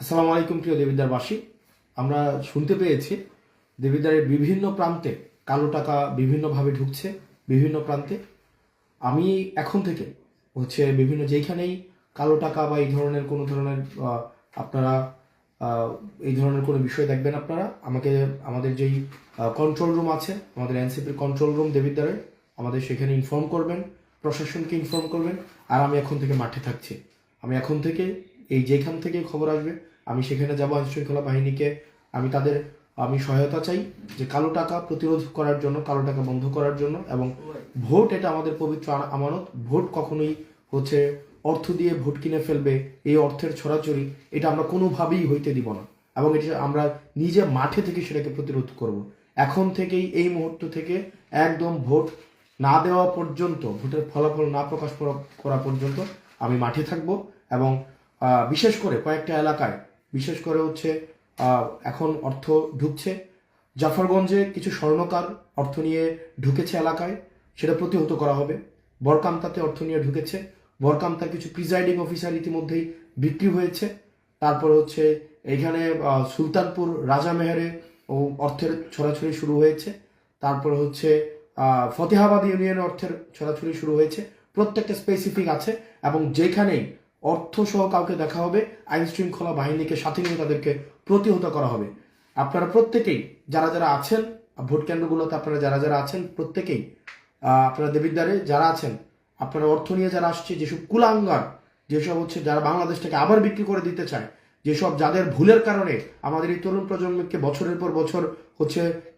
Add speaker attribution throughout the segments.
Speaker 1: আসসালামু আলাইকুম প্রিয় দেবিদ্বারবাসী। আমরা শুনতে পেয়েছি দেবিদ্বারের বিভিন্ন প্রান্তে কালো টাকা বিভিন্নভাবে ঢুকছে বিভিন্ন প্রান্তে। আমি এখন থেকে বিভিন্ন যেখানেই কালো টাকা বা এই ধরনের কোনো ধরনের আপনারা এই ধরনের কোনো বিষয় দেখবেন, আপনারা আমাকে আমাদের যেই কন্ট্রোল রুম আছে, আমাদের এনসিপির কন্ট্রোল রুম দেবিদ্বারের, আমাদের সেখানে ইনফর্ম করবেন, প্রশাসনকে ইনফর্ম করবেন। আর আমি এখন থেকে মাঠে থাকছি। আমি এখন থেকে যেখান থেকে খবর আসবে আমি সেখানে যাব। আইনশৃঙ্খলা বাহিনীকে আমি সহায়তা চাই যে কালো টাকা প্রতিরোধ করার জন্য, কালো টাকা বন্ধ করার জন্য। এবং ভোট এটা আমাদের পবিত্র আমানত। ভোট কখনোই অর্থ দিয়ে ভোট কিনে ফেলবে, এই অর্থের ছড়াছড়ি এটা আমরা কোনোভাবেই হইতে দিব না। এবং এটা আমরা নিজে মাঠে থেকে সেটাকে প্রতিরোধ করব। এখন থেকেই, এই মুহূর্ত থেকে একদম ভোট না দেওয়া পর্যন্ত, ভোটের ফলাফল না প্রকাশ করা পর্যন্ত আমি মাঠে থাকব। এবং বিশেষ করে কয়েকটা এলাকায়, বিশেষ করে এখন অর্থ ঢুকছে। জাফরগঞ্জে কিছু স্বর্ণকার অর্থ নিয়ে ঢুকেছে এলাকায়, সেটা প্রতিহত করা হবে। বরকামতাতে অর্থ নিয়ে ঢুকেছে, বরকামতার কিছু প্রিজাইডিং অফিসার ইতিমধ্যেই বিক্রি হয়েছে। তারপর এখানে সুলতানপুর রাজামেহেরে অর্থের ছড়াছড়ি শুরু হয়েছে। তারপর ফতেহাবাদ ইউনিয়নে অর্থের ছড়াছড়ি শুরু হয়েছে। প্রত্যেকটা স্পেসিফিক আছে এবং যেখানেই অর্থ সহ কাউকে দেখা হবে, আইন শৃঙ্খলা বাহিনীকে সাথে নিয়ে তাদেরকে প্রতিহত করা হবে। আপনারা প্রত্যেকেই যারা যারা আছেন ভোট কেন্দ্রগুলোতে, আপনারা যারা যারা আছেন প্রত্যেকেই, আপনারা দেবিদ্বারে যারা আছেন, আপনারা অর্থ নিয়ে যারা আসছে, যেসব কুলাঙ্গার, যেসব যারা বাংলাদেশটাকে আবার বিক্রি করে দিতে চায়, যেসব যাদের ভুলের কারণে আমাদের এই তরুণ প্রজন্মকে বছরের পর বছর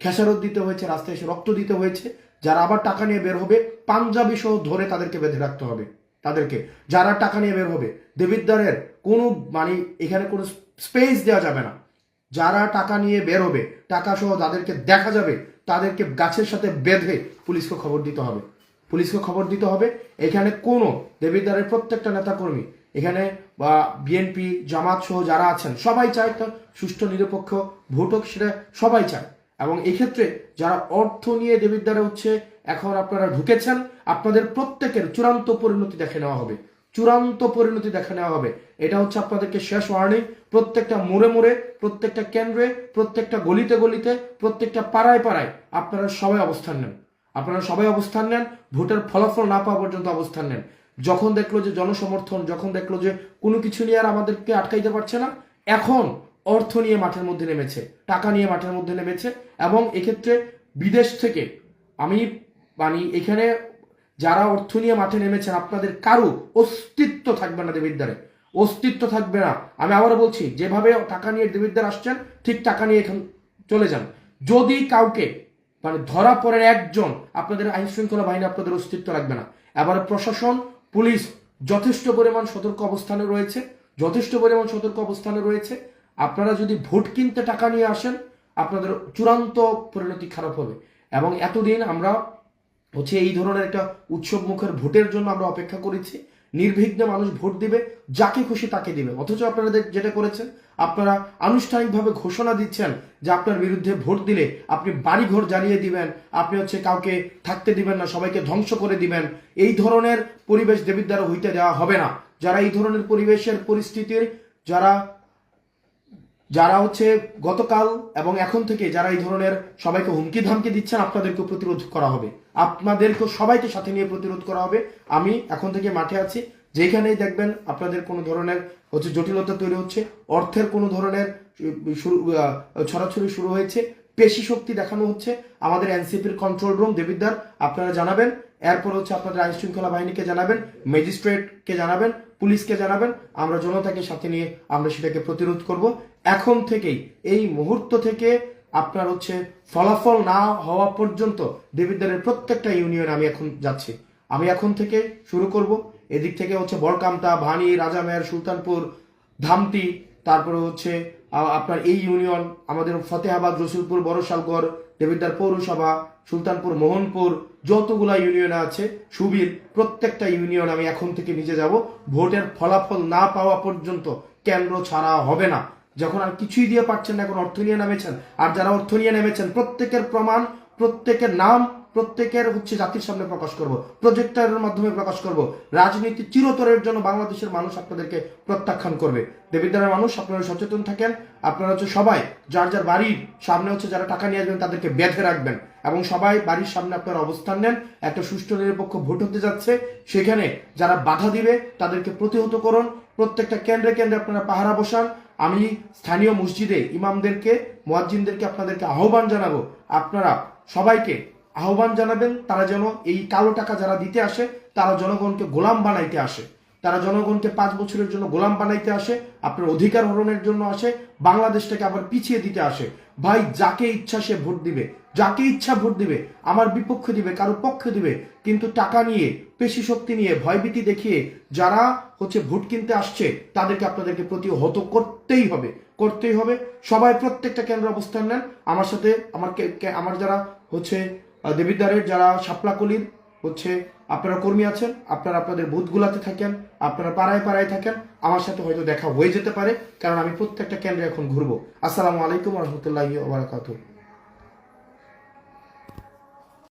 Speaker 1: খেসারত দিতে হয়েছে, রাস্তায় এসে রক্ত দিতে হয়েছে, যারা আবার টাকা নিয়ে বের হবে, পাঞ্জাবি সহ ধরে তাদেরকে বেঁধে রাখতে হবে। তাদেরকে যারা টাকা নিয়ে বের হবে, দেবিদ্বারের কোনো এখানে কোনো স্পেস দেওয়া যাবে না। যারা টাকা নিয়ে বের হবে, টাকা সহ যাদেরকে দেখা যাবে, তাদেরকে গাছের সাথে বেঁধে পুলিশকে খবর দিতে হবে। পুলিশকে খবর দিতে হবে। এখানে কোনো দেবিদ্বারের প্রত্যেকটা নেতাকর্মী, এখানে বা বিএনপি জামাত সহ যারা আছেন, সবাই চায় একটা সুষ্ঠু নিরপেক্ষ ভোট হোক, সেটা সবাই চায়। এবং এক্ষেত্রে যারা অর্থ নিয়ে দেবিদ্বারে এখন আপনারা ঢুকেছেন, আপনাদের প্রত্যেকের চূড়ান্ত পরিণতি দেখে নেওয়া হবে। চূড়ান্ত পরিণতি দেখে নেওয়া হবে। এটা আপনাদেরকে শেষ ওয়ার্নিং। প্রত্যেকটা মোড়ে মোড়ে, প্রত্যেকটা কেন্দ্রে, প্রত্যেকটা গলিতে গলিতে, প্রত্যেকটা পাড়ায় পাড়ায় আপনারা সবাই অবস্থান নেন। আপনারা সবাই অবস্থান নেন, ভোটের ফলাফল না পাওয়া পর্যন্ত অবস্থান নেন। যখন দেখলো যে জনসমর্থন, যখন দেখলো যে কোনো কিছু নিয়ে আর আমাদেরকে আটকাইতে পারছে না, এখন অর্থ নিয়ে মাঠের মধ্যে নেমেছে, টাকা নিয়ে মাঠের মধ্যে নেমেছে। এবং এক্ষেত্রে বিদেশ থেকে এখানে যারা অর্থ নিয়ে মাঠে নেমেছেন, আপনাদের কারো অস্তিত্ব থাকবে না দেবিদ্বারে, অস্তিত্ব থাকবে না। আমি আবারও বলছি, যেভাবে টাকা নিয়ে দেবিদ্বার আসছেন, ঠিক টাকা নিয়ে এখান চলে যান। যদি কাউকে ধরা পড়েন একজন, আপনাদের আইন শৃঙ্খলা বাহিনী আপনাদের অস্তিত্ব রাখবে না। এবার প্রশাসন, পুলিশ যথেষ্ট পরিমাণ সতর্ক অবস্থানে রয়েছে, যথেষ্ট পরিমাণ সতর্ক অবস্থানে রয়েছে। আপনারা যদি ভোট কিনতে টাকা নিয়ে আসেন, আপনাদের চূড়ান্ত পরিণতি খারাপ হবে। এবং এতদিন আমরা এই ধরনের একটা উৎসব মুখের ভোটের জন্য আমরা অপেক্ষা করেছি। নির্বিঘ্নে মানুষ ভোট দিবে, যাকে খুশি তাকে দিবে। অথচ আপনারা যেটা করেছেন, আপনারা আনুষ্ঠানিকভাবে ঘোষণা দিচ্ছেন যে আপনার বিরুদ্ধে ভোট দিলে আপনি বাড়িঘর জ্বালিয়ে দিবেন, আপনি কাউকে থাকতে দিবেন না, সবাইকে ধ্বংস করে দিবেন। এই ধরনের পরিবেশ দেবিদ্বারে হইতে দেওয়া হবে না। যারা এই ধরনের পরিবেশের পরিস্থিতির যারা যারা গতকাল এবং এখন থেকে যারা এই ধরনের সবাইকে হুমকি ধামকি দিচ্ছেন, আপনাদেরকে প্রতিরোধ করা হবে। আপনাদেরকে সবাইকে সাথে নিয়ে প্রতিরোধ করা হবে। আমি এখন থেকে মাঠে আছি। যেখানেই দেখবেন আপনাদের কোনো ধরনের জটিলতা তৈরি হচ্ছে, অর্থের কোনো ধরনের ছড়াছড়ি শুরু হয়েছে, পেশি শক্তি দেখানো হচ্ছে, আমাদের এনসিপির কন্ট্রোল রুম দেবিদ্বার আপনারা জানাবেন। এরপর আপনাদের আইন শৃঙ্খলা বাহিনীকে জানাবেন, ম্যাজিস্ট্রেটকে জানাবেন, পুলিশকে জানাবেন। আমরা জনতাকে সাথে নিয়ে আমরা সেটাকে প্রতিরোধ করব। এখন থেকেই, এই মুহূর্ত থেকে আপনার ফলাফল না হওয়া পর্যন্ত দেবিদ্বারের প্রত্যেকটা ইউনিয়নে আমি এখন যাচ্ছি। আমি এখন থেকে শুরু করব। এদিক থেকে বরকামতা, ভানি, রাজামের, সুলতানপুর, ধামতি, তারপরে আপনার এই ইউনিয়ন, আমাদের ফতেহাবাদ, রসুলপুর, বড়শালগড়, দেবিদ্বার পৌরসভা, সুলতানপুর, মোহনপুর, যতগুলা ইউনিয়ন আছে, সুবিল, প্রত্যেকটা ইউনিয়ন আমি এখন থেকে নিজে যাব। ভোটের ফলাফল না পাওয়া পর্যন্ত কেন্দ্র ছাড়া হবে না। যখন আর কিছুই দিয়ে পাচ্ছেন না, এখন অর্থ নিয়ে নেমেছেন। আর যারা অর্থ নিয়ে নেমেছেন, প্রত্যেকের প্রমাণ, প্রত্যেকের নাম, প্রত্যেকের জাতির সামনে প্রকাশ করব, প্রজেক্টরের মাধ্যমে প্রকাশ করব। রাজনীতি চিরতরের জন্য বাংলাদেশের মানুষ আপনাদেরকে প্রত্যাখ্যান করবে। দেবিদ্বারের মানুষ আপনারা সচেতন থাকেন। আপনারা সবাই যার যার বাড়ির সামনে যারা টাকা নিয়ে আসবেন তাদেরকে বেঁধে রাখবেন এবং সবাই বাড়ির সামনে আপনারা অবস্থান নেন। একটা সুষ্ঠু নিরপেক্ষ ভোট হতে যাচ্ছে, সেখানে যারা বাধা দিবে তাদেরকে প্রতিহত করুন। প্রত্যেকটা কেন্দ্রে কেন্দ্রে আপনারা পাহারা বসান। আমি স্থানীয় মসজিদে ইমামদেরকে, মুয়াজ্জিনদেরকে আপনাদেরকে আহ্বান জানাবো, আপনারা সবাইকে আহ্বান জানাবেন তারা যেন এই কালো টাকা যারা দিতে আসে তারা জনগণকে গোলাম বানাইতে আসে, তারা জনগণকে 5 বছরের জন্য গোলাম বানাইতে আসে, আপনার অধিকার হরণের জন্য আসে, বাংলাদেশটাকে আবার পিছিয়ে দিতে আসে। ভাই, যাকে ইচ্ছা সে ভোট দিবে, যাকে ইচ্ছা ভোট দিবে, আমার বিপক্ষে দিবে, কারো পক্ষে দিবে, কিন্তু টাকা নিয়ে, পেশি শক্তি নিয়ে, ভয়ভীতি দেখিয়ে যারা ভোট কিনতে আসছে তাদেরকে আপনাদেরকে প্রতিহত করতেই হবে, করতেই হবে। সবাই প্রত্যেকটা কেন্দ্রে অবস্থান নেন। আমার সাথে আমার যারা দেবিদ্বারের, যারা শাপলাকলির আপনারা কর্মী আছেন, আপনারা আপনাদের বুথগুলাতে থাকেন, আপনারা পাড়ায় পাড়ায় থাকেন। আমার সাথে হয়তো দেখা হয়ে যেতে পারে, কারণ আমি প্রত্যেকটা কেন্দ্রে এখন ঘুরবো। আসসালামু আলাইকুম ওয়া রাহমাতুল্লাহি ওয়া বারাকাতুহু।